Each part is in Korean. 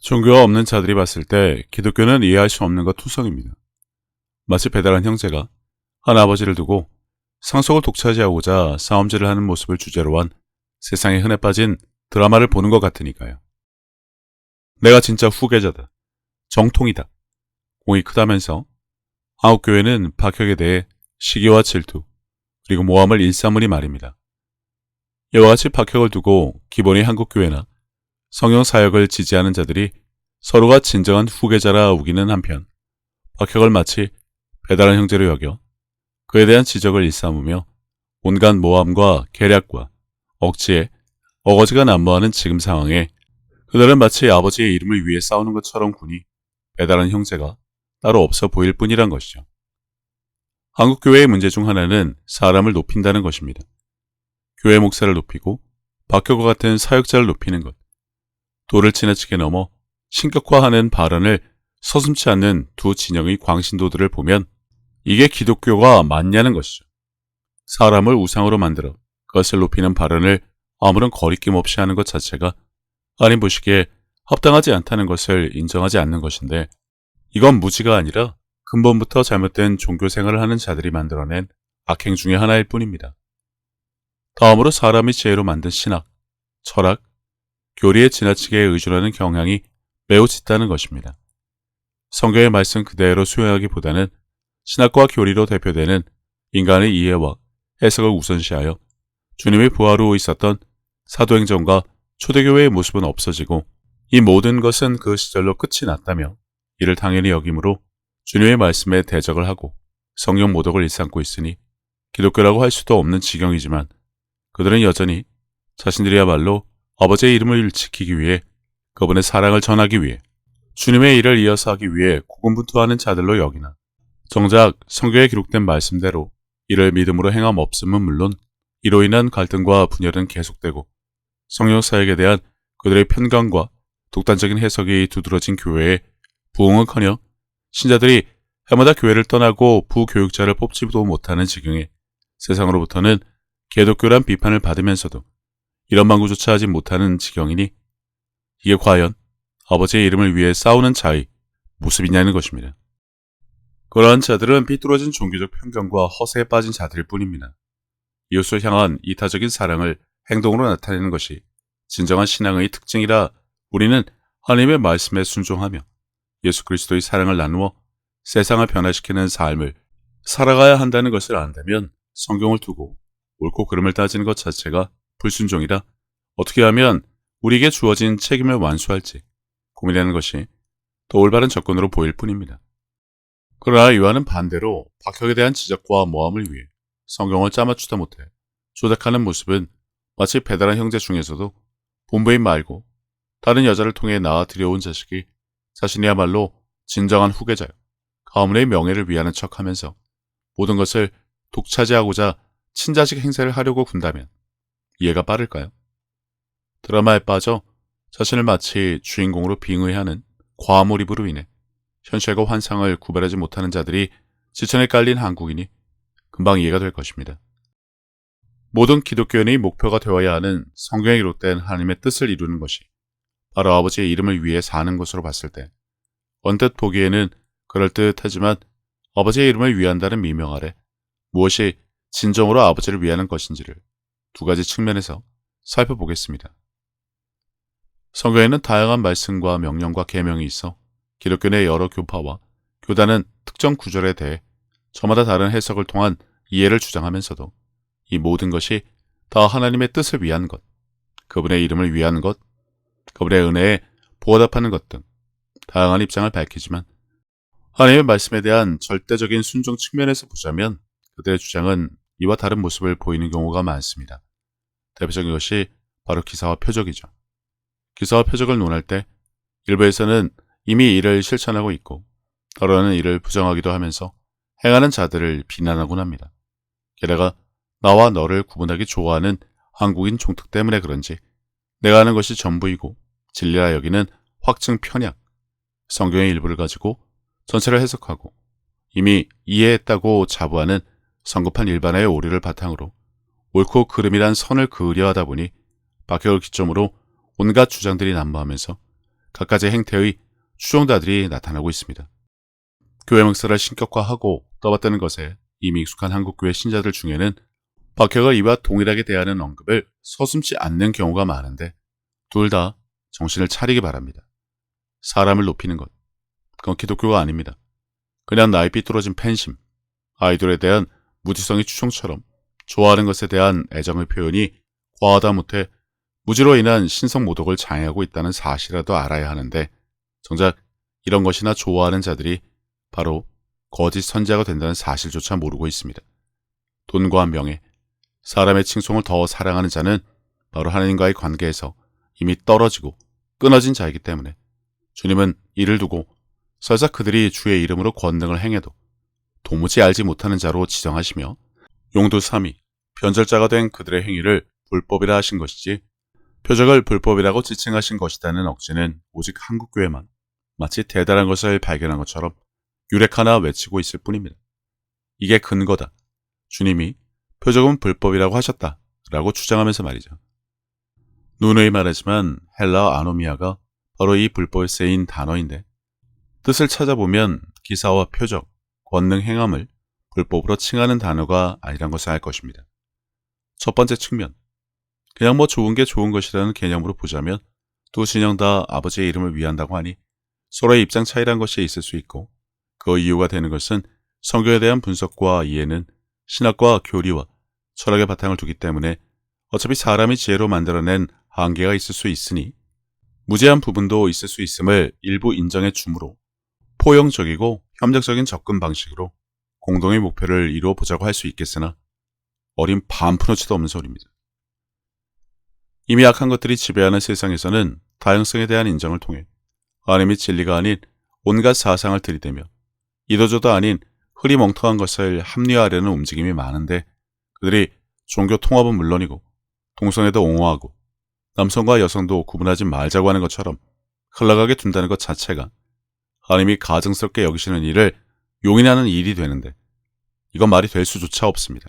종교가 없는 자들이 봤을 때 기독교는 이해할 수 없는 것 투성입니다. 마치 배달한 형제가 한 아버지를 두고 상속을 독차지하고자 싸움질을 하는 모습을 주제로 한 세상에 흔해 빠진 드라마를 보는 것 같으니까요. 내가 진짜 후계자다. 정통이다. 공이 크다면서 한국교회는 박혁에 대해 시기와 질투 그리고 모함을 일삼으니 말입니다. 이와 같이 박혁을 두고 기본이 한국교회나 성경 사역을 지지하는 자들이 서로가 진정한 후계자라 우기는 한편 박혁을 마치 배달한 형제로 여겨 그에 대한 지적을 일삼으며 온갖 모함과 계략과 억지에 어거지가 난무하는 지금 상황에 그들은 마치 아버지의 이름을 위해 싸우는 것처럼 구니 배달한 형제가 따로 없어 보일 뿐이란 것이죠. 한국교회의 문제 중 하나는 사람을 높인다는 것입니다. 교회 목사를 높이고 박혁과 같은 사역자를 높이는 것, 도를 지나치게 넘어 신격화하는 발언을 서슴지 않는 두 진영의 광신도들을 보면 이게 기독교가 맞냐는 것이죠. 사람을 우상으로 만들어 그것을 높이는 발언을 아무런 거리낌 없이 하는 것 자체가 하나님 보시기에 합당하지 않다는 것을 인정하지 않는 것인데 이건 무지가 아니라 근본부터 잘못된 종교 생활을 하는 자들이 만들어낸 악행 중의 하나일 뿐입니다. 다음으로 사람의 지혜로 만든 신학, 철학, 교리에 지나치게 의존하는 경향이 매우 짙다는 것입니다. 성경의 말씀 그대로 수용하기보다는 신학과 교리로 대표되는 인간의 이해와 해석을 우선시하여 주님의 부활 후 있었던 사도행전과 초대교회의 모습은 없어지고 이 모든 것은 그 시절로 끝이 났다며 이를 당연히 여김으로 주님의 말씀에 대적을 하고 성령 모독을 일삼고 있으니 기독교라고 할 수도 없는 지경이지만 그들은 여전히 자신들이야말로 아버지의 이름을 지키기 위해 그분의 사랑을 전하기 위해 주님의 일을 이어서 하기 위해 고군분투하는 자들로 여기나 정작 성경에 기록된 말씀대로 이를 믿음으로 행함 없음은 물론 이로 인한 갈등과 분열은 계속되고 성령 사역에 대한 그들의 편견과 독단적인 해석이 두드러진 교회에 부흥은커녕 신자들이 해마다 교회를 떠나고 부교육자를 뽑지도 못하는 지경에 세상으로부터는 개독교란 비판을 받으면서도 이런 방구조차 하지 못하는 지경이니 이게 과연 아버지의 이름을 위해 싸우는 자의 모습이냐는 것입니다. 그러한 자들은 삐뚤어진 종교적 편견과 허세에 빠진 자들일 뿐입니다. 이웃을 향한 이타적인 사랑을 행동으로 나타내는 것이 진정한 신앙의 특징이라 우리는 하나님의 말씀에 순종하며 예수 그리스도의 사랑을 나누어 세상을 변화시키는 삶을 살아가야 한다는 것을 안다면 성경을 두고 옳고 그름을 따지는 것 자체가 불순종이라 어떻게 하면 우리에게 주어진 책임을 완수할지 고민하는 것이 더 올바른 접근으로 보일 뿐입니다. 그러나 요한은 반대로 박혁에 대한 지적과 모함을 위해 성경을 짜맞추다 못해 조작하는 모습은 마치 배달한 형제 중에서도 본부인 말고 다른 여자를 통해 낳아 들여온 자식이 자신이야말로 진정한 후계자요 가문의 명예를 위하는 척하면서 모든 것을 독차지하고자 친자식 행세를 하려고 군다면 이해가 빠를까요? 드라마에 빠져 자신을 마치 주인공으로 빙의하는 과몰입으로 인해 현실과 환상을 구별하지 못하는 자들이 지천에 깔린 한국인이 금방 이해가 될 것입니다. 모든 기독교인의 목표가 되어야 하는 성경에 기록된 하나님의 뜻을 이루는 것이 바로 아버지의 이름을 위해 사는 것으로 봤을 때 언뜻 보기에는 그럴듯하지만 아버지의 이름을 위한다는 미명 아래 무엇이 진정으로 아버지를 위하는 것인지를 두 가지 측면에서 살펴보겠습니다. 성경에는 다양한 말씀과 명령과 계명이 있어 기독교 내 여러 교파와 교단은 특정 구절에 대해 저마다 다른 해석을 통한 이해를 주장하면서도 이 모든 것이 다 하나님의 뜻을 위한 것, 그분의 이름을 위한 것, 그분의 은혜에 보답하는 것 등 다양한 입장을 밝히지만 하나님의 말씀에 대한 절대적인 순종 측면에서 보자면 그들의 주장은 이와 다른 모습을 보이는 경우가 많습니다. 대표적인 것이 바로 기사와 표적이죠. 기사와 표적을 논할 때 일부에서는 이미 이를 실천하고 있고 더러는 이를 부정하기도 하면서 행하는 자들을 비난하곤 합니다. 게다가 나와 너를 구분하기 좋아하는 한국인 종특 때문에 그런지 내가 하는 것이 전부이고 진리라 여기는 확증 편향, 성경의 일부를 가지고 전체를 해석하고 이미 이해했다고 자부하는 성급한 일반화의 오류를 바탕으로 옳고 그름이란 선을 그으려 하다 보니 박혁을 기점으로 온갖 주장들이 난무하면서 갖가지 행태의 추종자들이 나타나고 있습니다. 교회 맹세를 신격화하고 떠받드는 것에 이미 익숙한 한국교회 신자들 중에는 박혁을 이와 동일하게 대하는 언급을 서슴지 않는 경우가 많은데 둘 다 정신을 차리기 바랍니다. 사람을 높이는 것, 그건 기독교가 아닙니다. 그냥 나이 삐뚤어진 팬심, 아이돌에 대한 무지성의 추종처럼 좋아하는 것에 대한 애정의 표현이 과하다 못해 무지로 인한 신성 모독을 장애하고 있다는 사실이라도 알아야 하는데 정작 이런 것이나 좋아하는 자들이 바로 거짓 선지자가 된다는 사실조차 모르고 있습니다. 돈과 명예, 사람의 칭송을 더 사랑하는 자는 바로 하나님과의 관계에서 이미 떨어지고 끊어진 자이기 때문에 주님은 이를 두고 설사 그들이 주의 이름으로 권능을 행해도 도무지 알지 못하는 자로 지정하시며 용두삼이 변절자가 된 그들의 행위를 불법이라 하신 것이지 표적을 불법이라고 지칭하신 것이라는 억지는 오직 한국교회만 마치 대단한 것을 발견한 것처럼 유레카나 외치고 있을 뿐입니다. 이게 근거다. 주님이 표적은 불법이라고 하셨다 라고 주장하면서 말이죠. 누누이 말하지만 헬라어 아노미아가 바로 이 불법에 쓰인 단어인데 뜻을 찾아보면 기사와 표적, 권능 행함을 불법으로 칭하는 단어가 아니란 것을 알 것입니다. 첫 번째 측면, 그냥 좋은 게 좋은 것이라는 개념으로 보자면 두 진영 다 아버지의 이름을 위한다고 하니 서로의 입장 차이란 것이 있을 수 있고 그 이유가 되는 것은 성경에 대한 분석과 이해는 신학과 교리와 철학의 바탕을 두기 때문에 어차피 사람이 지혜로 만들어낸 한계가 있을 수 있으니 무제한 부분도 있을 수 있음을 일부 인정해 주므로 포용적이고 협력적인 접근 방식으로 공동의 목표를 이루어 보자고 할 수 있겠으나 어린 반푼어치도 없는 소리입니다. 이미 악한 것들이 지배하는 세상에서는 다양성에 대한 인정을 통해 하나님의 진리가 아닌 온갖 사상을 들이대며 이도저도 아닌 흐리멍텅한 것을 합리화하려는 움직임이 많은데 그들이 종교 통합은 물론이고 동성애도 옹호하고 남성과 여성도 구분하지 말자고 하는 것처럼 흘러가게 둔다는 것 자체가 하나님이 가증스럽게 여기시는 일을 용인하는 일이 되는데 이건 말이 될 수조차 없습니다.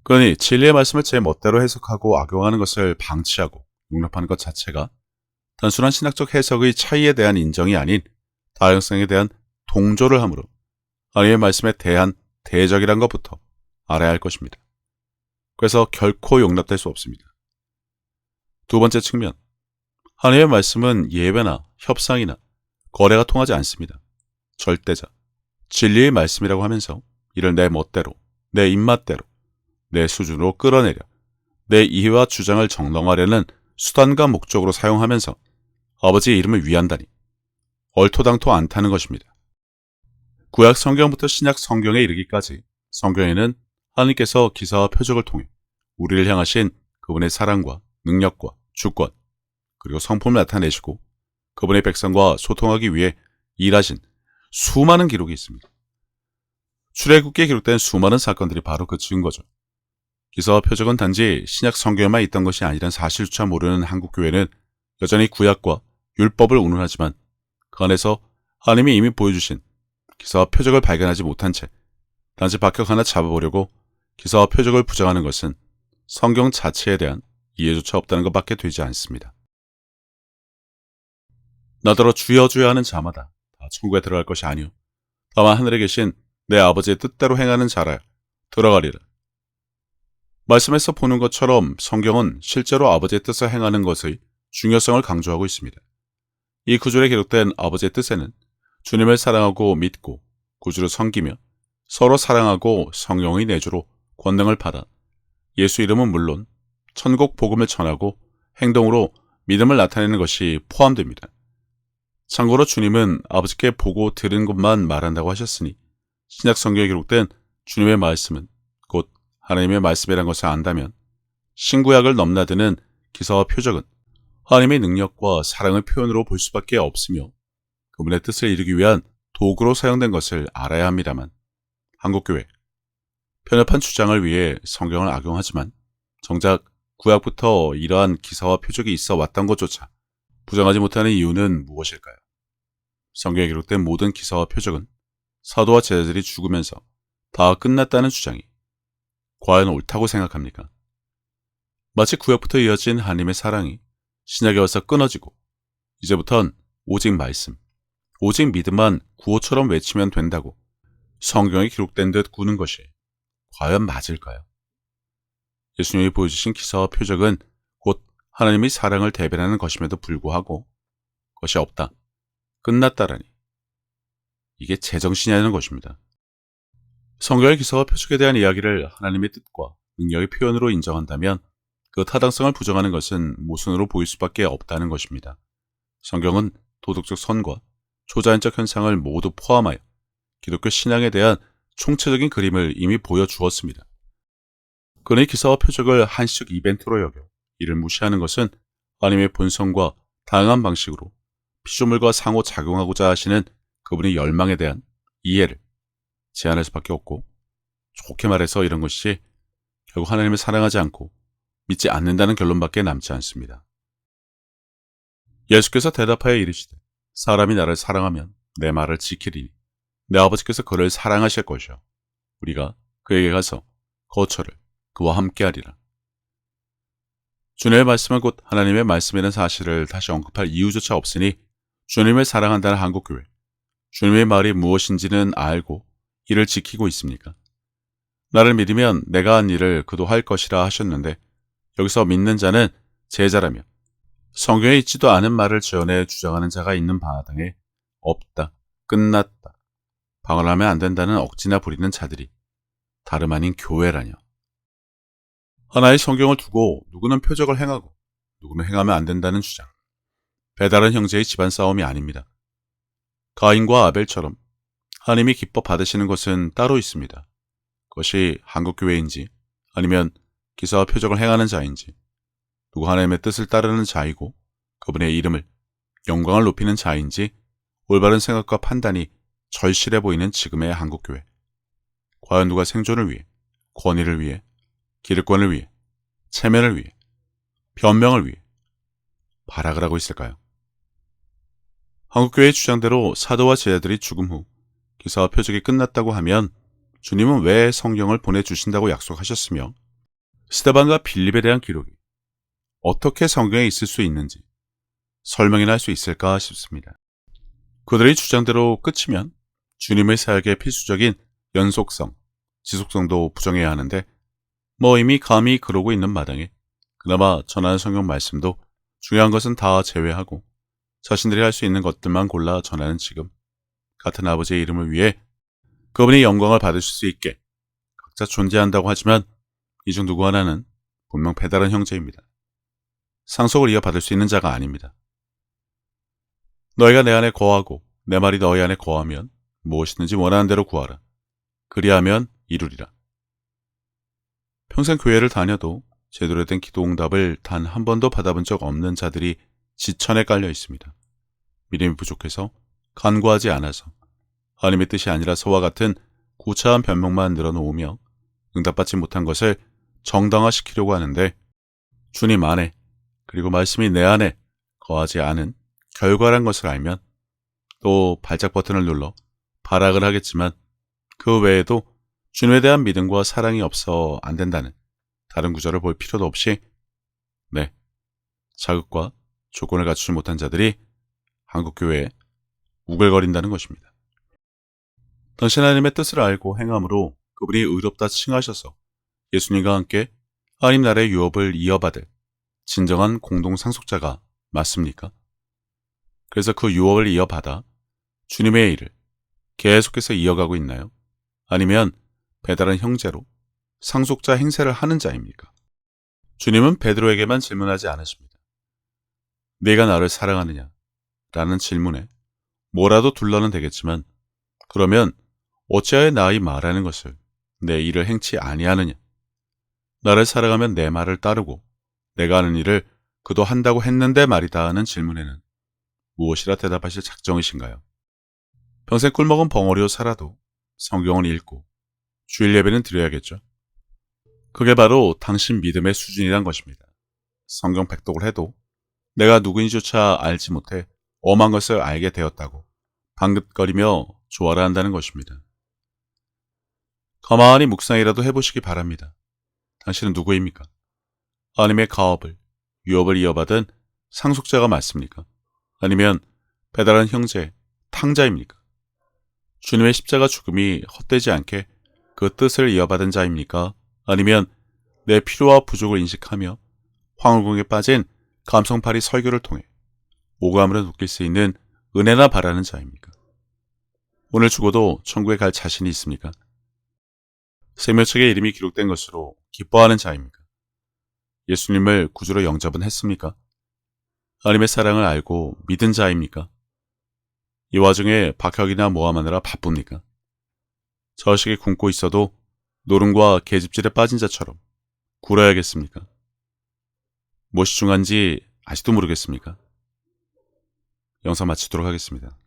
그러니 진리의 말씀을 제 멋대로 해석하고 악용하는 것을 방치하고 용납하는 것 자체가 단순한 신학적 해석의 차이에 대한 인정이 아닌 다양성에 대한 동조를 함으로 하나님의 말씀에 대한 대적이란 것부터 알아야 할 것입니다. 그래서 결코 용납될 수 없습니다. 두 번째 측면, 하나님의 말씀은 예배나 협상이나 거래가 통하지 않습니다. 절대자, 진리의 말씀이라고 하면서 이를 내 멋대로, 내 입맛대로, 내 수준으로 끌어내려 내 이해와 주장을 정당화하려는 수단과 목적으로 사용하면서 아버지의 이름을 위한다니 얼토당토 않다는 것입니다. 구약 성경부터 신약 성경에 이르기까지 성경에는 하나님께서 기사와 표적을 통해 우리를 향하신 그분의 사랑과 능력과 주권 그리고 성품을 나타내시고 그분의 백성과 소통하기 위해 일하신 수많은 기록이 있습니다. 출애굽기에 기록된 수많은 사건들이 바로 그 증거죠. 기사와 표적은 단지 신약 성경에만 있던 것이 아니란 사실조차 모르는 한국교회는 여전히 구약과 율법을 운운하지만 그 안에서 하나님이 이미 보여주신 기사와 표적을 발견하지 못한 채 단지 박혁 하나 잡아보려고 기사와 표적을 부정하는 것은 성경 자체에 대한 이해조차 없다는 것밖에 되지 않습니다. 나더러 주여 주여 하는 자마다 다 천국에 들어갈 것이 아니요 다만 하늘에 계신 내 아버지의 뜻대로 행하는 자라야 들어가리라. 말씀에서 보는 것처럼 성경은 실제로 아버지의 뜻을 행하는 것의 중요성을 강조하고 있습니다. 이 구절에 기록된 아버지의 뜻에는 주님을 사랑하고 믿고 구주를 섬기며 서로 사랑하고 성령의 내주로 권능을 받아 예수 이름은 물론 천국 복음을 전하고 행동으로 믿음을 나타내는 것이 포함됩니다. 참고로 주님은 아버지께 보고 들은 것만 말한다고 하셨으니 신약 성경에 기록된 주님의 말씀은 곧 하나님의 말씀이란 것을 안다면 신구약을 넘나드는 기사와 표적은 하나님의 능력과 사랑의 표현으로 볼 수밖에 없으며 그분의 뜻을 이루기 위한 도구로 사용된 것을 알아야 합니다만 한국교회 편협한 주장을 위해 성경을 악용하지만 정작 구약부터 이러한 기사와 표적이 있어 왔던 것조차 부정하지 못하는 이유는 무엇일까요? 성경에 기록된 모든 기사와 표적은 사도와 제자들이 죽으면서 다 끝났다는 주장이 과연 옳다고 생각합니까? 마치 구약부터 이어진 하나님의 사랑이 신약에 와서 끊어지고 이제부턴 오직 말씀, 오직 믿음만 구호처럼 외치면 된다고 성경에 기록된 듯 구는 것이 과연 맞을까요? 예수님이 보여주신 기사와 표적은 곧 하나님의 사랑을 대변하는 것임에도 불구하고 것이 없다, 끝났다라니 이게 제정신이 아니는 것입니다. 성경의 기사와 표적에 대한 이야기를 하나님의 뜻과 능력의 표현으로 인정한다면 그 타당성을 부정하는 것은 모순으로 보일 수밖에 없다는 것입니다. 성경은 도덕적 선과 초자연적 현상을 모두 포함하여 기독교 신앙에 대한 총체적인 그림을 이미 보여주었습니다. 그의 기사와 표적을 한시적 이벤트로 여겨 이를 무시하는 것은 하나님의 본성과 다양한 방식으로 피조물과 상호 작용하고자 하시는 그분의 열망에 대한 이해를 제한할 수밖에 없고, 좋게 말해서 이런 것이 결국 하나님을 사랑하지 않고 믿지 않는다는 결론밖에 남지 않습니다. 예수께서 대답하여 이르시되 사람이 나를 사랑하면 내 말을 지키리니 내 아버지께서 그를 사랑하실 것이요 우리가 그에게 가서 거처를 그와 함께하리라. 주님의 말씀은 곧 하나님의 말씀이라는 사실을 다시 언급할 이유조차 없으니 주님을 사랑한다는 한국교회, 주님의 말이 무엇인지는 알고 이를 지키고 있습니까? 나를 믿으면 내가 한 일을 그도 할 것이라 하셨는데 여기서 믿는 자는 제자라며 성경에 있지도 않은 말을 지어내 주장하는 자가 있는 바당에 없다, 끝났다, 방언하면 안 된다는 억지나 부리는 자들이 다름 아닌 교회라뇨. 하나의 성경을 두고 누구는 표적을 행하고 누구는 행하면 안 된다는 주장. 배다른 형제의 집안 싸움이 아닙니다. 가인과 아벨처럼 하나님이 기뻐 받으시는 것은 따로 있습니다. 그것이 한국교회인지 아니면 기사와 표적을 행하는 자인지, 누구 하나님의 뜻을 따르는 자이고 그분의 이름을, 영광을 높이는 자인지 올바른 생각과 판단이 절실해 보이는 지금의 한국교회. 과연 누가 생존을 위해, 권위를 위해, 기득권을 위해, 체면을 위해, 변명을 위해 발악을 하고 있을까요? 한국교회의 주장대로 사도와 제자들이 죽음 후 기사와 표적이 끝났다고 하면 주님은 왜 성경을 보내주신다고 약속하셨으며 스데반과 빌립에 대한 기록이 어떻게 성경에 있을 수 있는지 설명이나 할 수 있을까 싶습니다. 그들의 주장대로 끝이면 주님의 사역의 필수적인 연속성, 지속성도 부정해야 하는데 이미 감히 그러고 있는 마당에 그나마 전하는 성경 말씀도 중요한 것은 다 제외하고 자신들이 할 수 있는 것들만 골라 전하는 지금, 같은 아버지의 이름을 위해 그분이 영광을 받으실 수 있게 각자 존재한다고 하지만 이 중 누구 하나는 분명 배다른 형제입니다. 상속을 이어받을 수 있는 자가 아닙니다. 너희가 내 안에 거하고 내 말이 너희 안에 거하면 무엇이든지 원하는 대로 구하라. 그리하면 이루리라. 평생 교회를 다녀도 제대로 된 기도 응답을 단 한 번도 받아본 적 없는 자들이 지천에 깔려 있습니다. 믿음이 부족해서, 간구하지 않아서, 하나님의 뜻이 아니라서와 같은 구차한 변명만 늘어놓으며 응답받지 못한 것을 정당화시키려고 하는데, 주님 안에, 그리고 말씀이 내 안에 거하지 않은 결과란 것을 알면 또 발작 버튼을 눌러 발악을 하겠지만 그 외에도 주님에 대한 믿음과 사랑이 없어 안 된다는 다른 구절을 볼 필요도 없이 자극과 조건을 갖추지 못한 자들이 한국교회에 우글거린다는 것입니다. 당신 하나님의 뜻을 알고 행함으로 그분이 의롭다 칭하셔서 예수님과 함께 하나님 나라의 유업을 이어받을 진정한 공동상속자가 맞습니까? 그래서 그 유업을 이어받아 주님의 일을 계속해서 이어가고 있나요? 아니면 배다른 형제로 상속자 행세를 하는 자입니까? 주님은 베드로에게만 질문하지 않으십니다. 네가 나를 사랑하느냐? 라는 질문에 뭐라도 둘러는 되겠지만 그러면 어찌하여 나의 말하는 것을 내 일을 행치 아니하느냐? 나를 사랑하면 내 말을 따르고 내가 하는 일을 그도 한다고 했는데 말이다 하는 질문에는 무엇이라 대답하실 작정이신가요? 평생 꿀먹은 벙어리로 살아도 성경을 읽고 주일 예배는 드려야겠죠. 그게 바로 당신 믿음의 수준이란 것입니다. 성경 백독을 해도 내가 누구인지조차 알지 못해 엄한 것을 알게 되었다고 방긋거리며 조화를 한다는 것입니다. 가만히 묵상이라도 해보시기 바랍니다. 당신은 누구입니까? 하나님의 가업을, 유업을 이어받은 상속자가 맞습니까? 아니면 배달한 형제, 탕자입니까? 주님의 십자가 죽음이 헛되지 않게 그 뜻을 이어받은 자입니까? 아니면 내 필요와 부족을 인식하며 황홀공에 빠진 감성파리 설교를 통해 오감으로 느낄 수 있는 은혜나 바라는 자입니까? 오늘 죽어도 천국에 갈 자신이 있습니까? 생명책에 이름이 기록된 것으로 기뻐하는 자입니까? 예수님을 구주로 영접은 했습니까? 하나님의 사랑을 알고 믿은 자입니까? 이 와중에 박혁이나 모함하느라 바쁩니까? 저식에 굶고 있어도 노름과 계집질에 빠진 자처럼 굴어야겠습니까? 무엇이 중요한지 아직도 모르겠습니까? 영상 마치도록 하겠습니다.